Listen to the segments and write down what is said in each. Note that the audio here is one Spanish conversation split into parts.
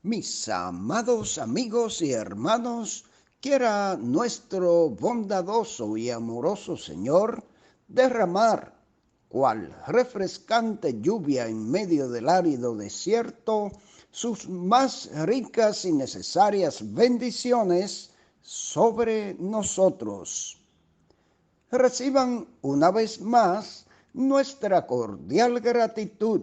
Mis amados amigos y hermanos, quiera nuestro bondadoso y amoroso Señor derramar, cual refrescante lluvia en medio del árido desierto, sus más ricas y necesarias bendiciones sobre nosotros. Reciban una vez más nuestra cordial gratitud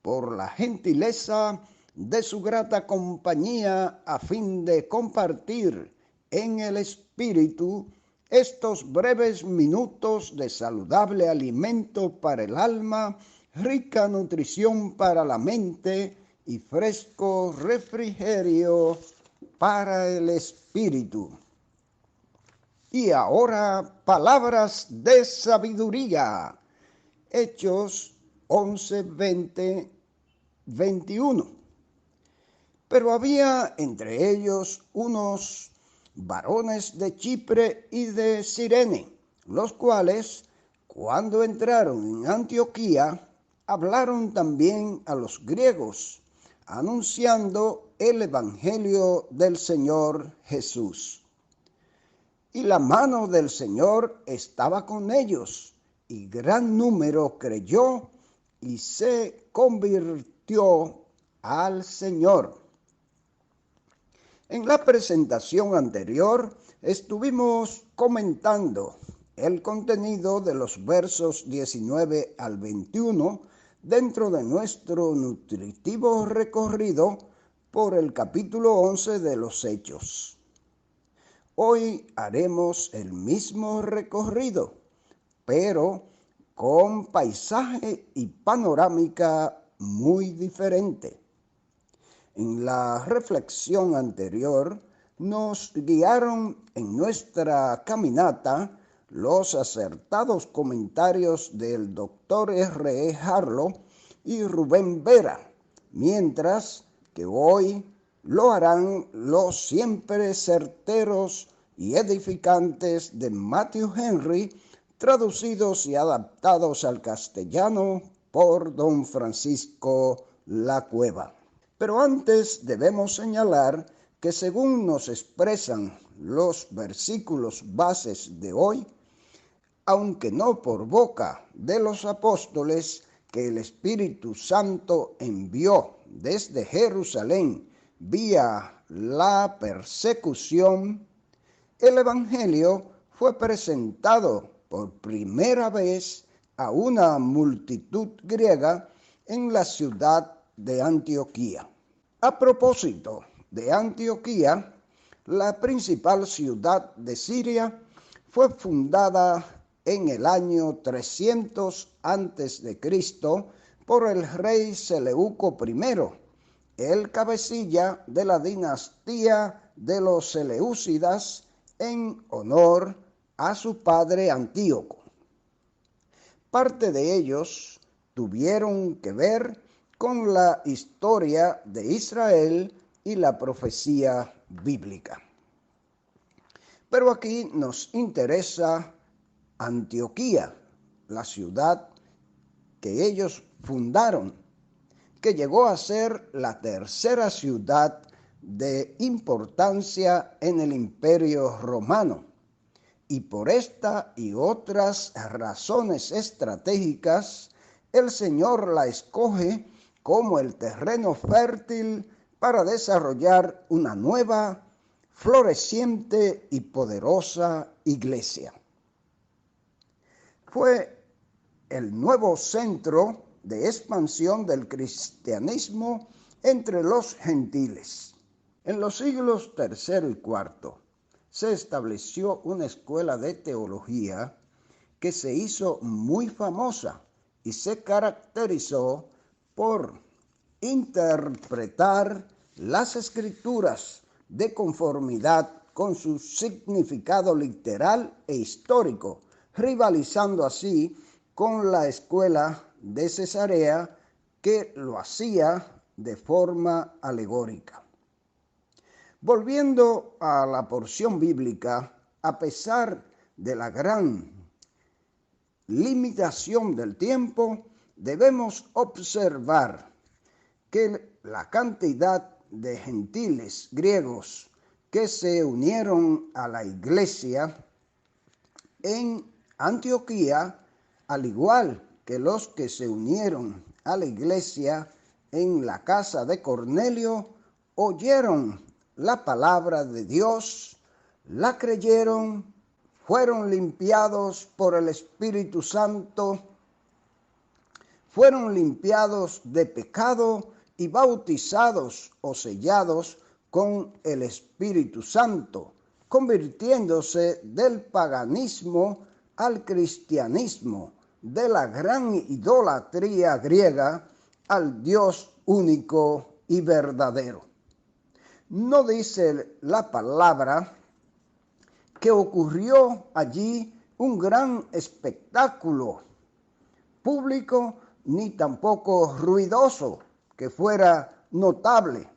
por la gentileza de su grata compañía a fin de compartir en el Espíritu estos breves minutos de saludable alimento para el alma, rica nutrición para la mente y fresco refrigerio para el espíritu. Y ahora palabras de sabiduría. Hechos 11, 20, 21. Pero había entre ellos unos varones de Chipre y de Cirene, los cuales, cuando entraron en Antioquía, hablaron también a los griegos, anunciando el evangelio del Señor Jesús. Y la mano del Señor estaba con ellos, y gran número creyó y se convirtió al Señor. En la presentación anterior estuvimos comentando el contenido de los versos 19 al 21 dentro de nuestro nutritivo recorrido por el capítulo 11 de los Hechos. Hoy haremos el mismo recorrido, pero con paisaje y panorámica muy diferente. En la reflexión anterior nos guiaron en nuestra caminata los acertados comentarios del Dr. R. E. Harlow y Rubén Vera, mientras que hoy lo harán los siempre certeros y edificantes de Matthew Henry, traducidos y adaptados al castellano por don Francisco La Cueva. Pero antes debemos señalar que según nos expresan los versículos bases de hoy, aunque no por boca de los apóstoles que el Espíritu Santo envió desde Jerusalén vía la persecución, el Evangelio fue presentado por primera vez a una multitud griega en la ciudad de Antioquía. A propósito de Antioquía, la principal ciudad de Siria fue fundada en el año 300 a.C. por el rey Seleuco I, el cabecilla de la dinastía de los Seleucidas, en honor a su padre Antíoco. Parte de ellos tuvieron que ver con la historia de Israel y la profecía bíblica. Pero aquí nos interesa Antioquía, la ciudad que ellos fundaron, que llegó a ser la tercera ciudad de importancia en el Imperio Romano. Y por esta y otras razones estratégicas, el Señor la escoge como el terreno fértil para desarrollar una nueva, floreciente y poderosa iglesia. Fue el nuevo centro de expansión del cristianismo entre los gentiles. En los siglos III y IV se estableció una escuela de teología que se hizo muy famosa y se caracterizó por interpretar las escrituras de conformidad con su significado literal e histórico, rivalizando así con la escuela de Cesarea, que lo hacía de forma alegórica. Volviendo a la porción bíblica, a pesar de la gran limitación del tiempo, debemos observar que la cantidad de gentiles griegos que se unieron a la iglesia en Antioquía, al igual que los que se unieron a la iglesia en la casa de Cornelio, oyeron la palabra de Dios, la creyeron, fueron limpiados por el Espíritu Santo, fueron limpiados de pecado y bautizados o sellados con el Espíritu Santo, convirtiéndose del paganismo al cristianismo, de la gran idolatría griega al Dios único y verdadero. No dice la palabra que ocurrió allí un gran espectáculo público, ni tampoco ruidoso, que fuera notable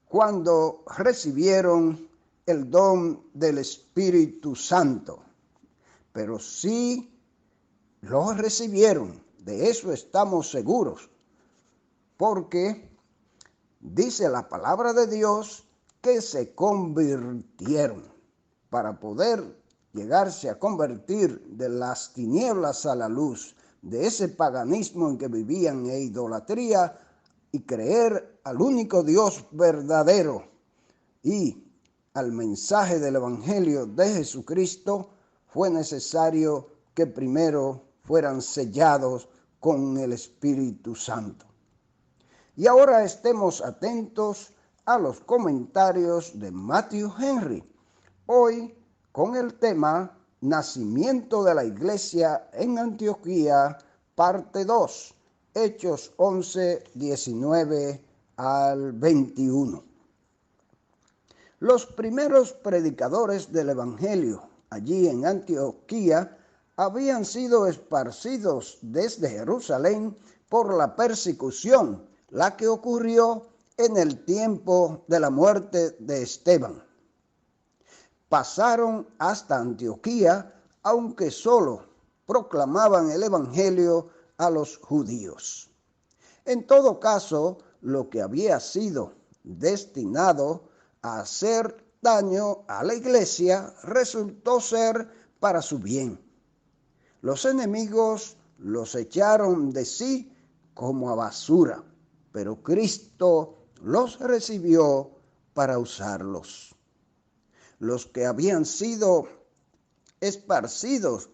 cuando recibieron el don del Espíritu Santo. Pero sí lo recibieron, de eso estamos seguros, porque dice la palabra de Dios que se convirtieron. Para poder llegarse a convertir de las tinieblas a la luz, de ese paganismo en que vivían e idolatría, y creer al único Dios verdadero y al mensaje del Evangelio de Jesucristo, fue necesario que primero fueran sellados con el Espíritu Santo. Y ahora estemos atentos a los comentarios de Matthew Henry, hoy con el tema Nacimiento de la Iglesia en Antioquía, parte 2, Hechos 11, 19 al 21. Los primeros predicadores del Evangelio allí en Antioquía habían sido esparcidos desde Jerusalén por la persecución, la que ocurrió en el tiempo de la muerte de Esteban. Pasaron hasta Antioquía, aunque solo proclamaban el Evangelio a los judíos. En todo caso, lo que había sido destinado a hacer daño a la iglesia resultó ser para su bien. Los enemigos los echaron de sí como a basura, pero Cristo los recibió para usarlos. Los que habían sido esparcidos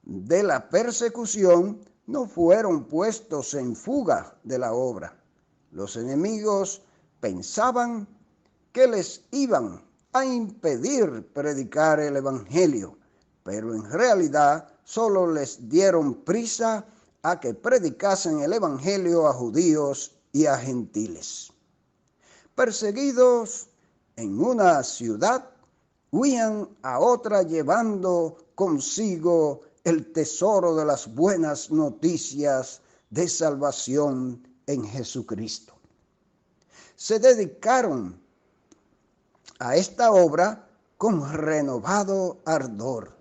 de la persecución no fueron puestos en fuga de la obra. Los enemigos pensaban que les iban a impedir predicar el Evangelio, pero en realidad solo les dieron prisa a que predicasen el Evangelio a judíos y a gentiles. Perseguidos en una ciudad, huían a otra llevando consigo el tesoro de las buenas noticias de salvación en Jesucristo. Se dedicaron a esta obra con renovado ardor.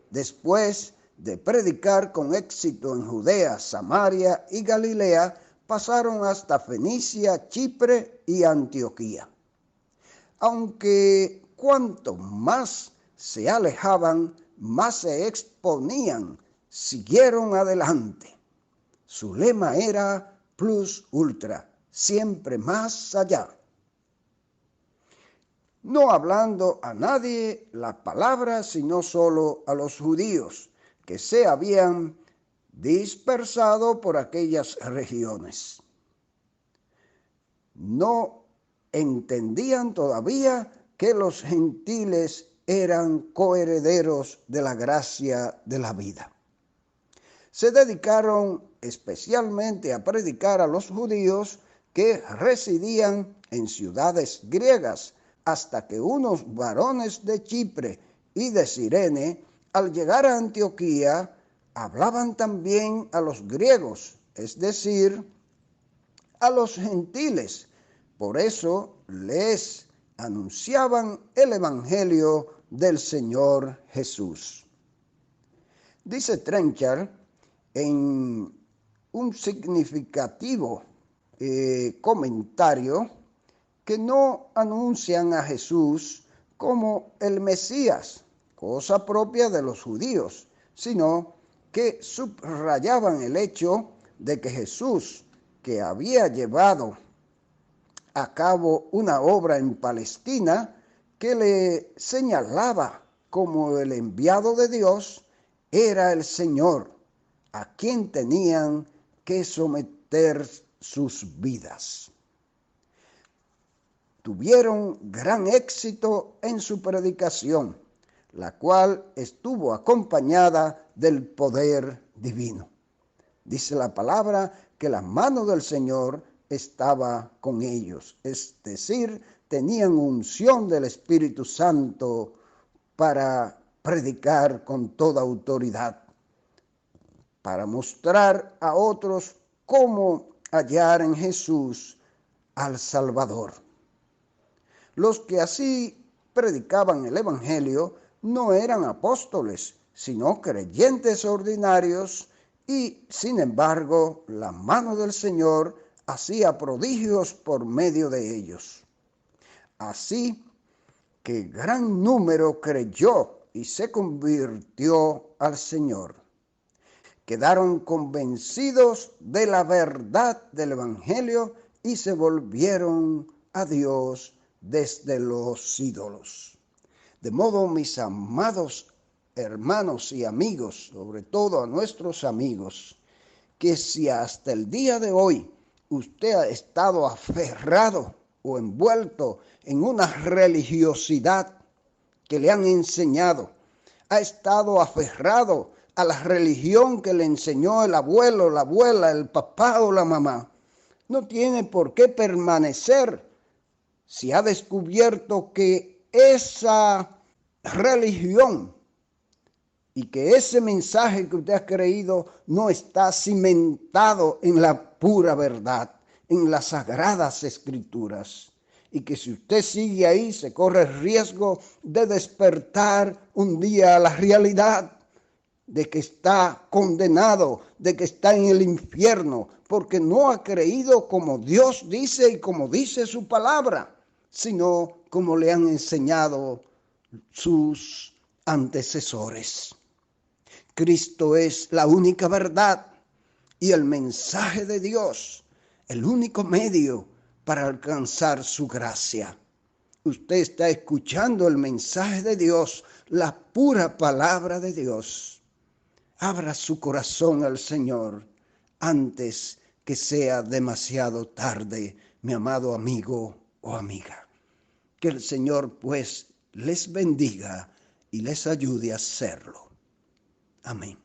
Después de predicar con éxito en Judea, Samaria y Galilea, pasaron hasta Fenicia, Chipre y Antioquía. Aunque cuanto más se alejaban, más se exponían, siguieron adelante. Su lema era plus ultra, siempre más allá. No hablando a nadie la palabra, sino solo a los judíos que se habían dispersado por aquellas regiones. No entendían todavía que los gentiles eran coherederos de la gracia de la vida. Se dedicaron especialmente a predicar a los judíos que residían en ciudades griegas, hasta que unos varones de Chipre y de Cirene, al llegar a Antioquía, hablaban también a los griegos, es decir, a los gentiles. Por eso les anunciaban el Evangelio del Señor Jesús. Dice Trenchard en un significativo comentario que no anuncian a Jesús como el Mesías, cosa propia de los judíos, sino que subrayaban el hecho de que Jesús, que había llevado a cabo una obra en Palestina que le señalaba como el enviado de Dios, era el Señor, a quien tenían que someter sus vidas. Tuvieron gran éxito en su predicación, la cual estuvo acompañada del poder divino. Dice la palabra que la mano del Señor estaba con ellos, es decir, tenían unción del Espíritu Santo para predicar con toda autoridad, para mostrar a otros cómo hallar en Jesús al Salvador. Los que así predicaban el Evangelio no eran apóstoles, sino creyentes ordinarios, y sin embargo la mano del Señor hacía prodigios por medio de ellos. Así que gran número creyó y se convirtió al Señor. Quedaron convencidos de la verdad del Evangelio y se volvieron a Dios desde los ídolos. De modo, mis amados hermanos y amigos, sobre todo a nuestros amigos, que si hasta el día de hoy usted ha estado aferrado o envuelto en una religiosidad que le han enseñado, ha estado aferrado a la religión que le enseñó el abuelo, la abuela, el papá o la mamá, no tiene por qué permanecer si ha descubierto que esa religión y que ese mensaje que usted ha creído no está cimentado en la pura verdad, en las sagradas escrituras. Y que si usted sigue ahí, se corre el riesgo de despertar un día a la realidad de que está condenado, de que está en el infierno, porque no ha creído como Dios dice y como dice su palabra, sino como le han enseñado sus antecesores. Cristo es la única verdad y el mensaje de Dios, el único medio para alcanzar su gracia. Usted está escuchando el mensaje de Dios, la pura palabra de Dios. Abra su corazón al Señor antes que sea demasiado tarde, mi amado amigo o amiga. Que el Señor pues les bendiga y les ayude a hacerlo. Amén.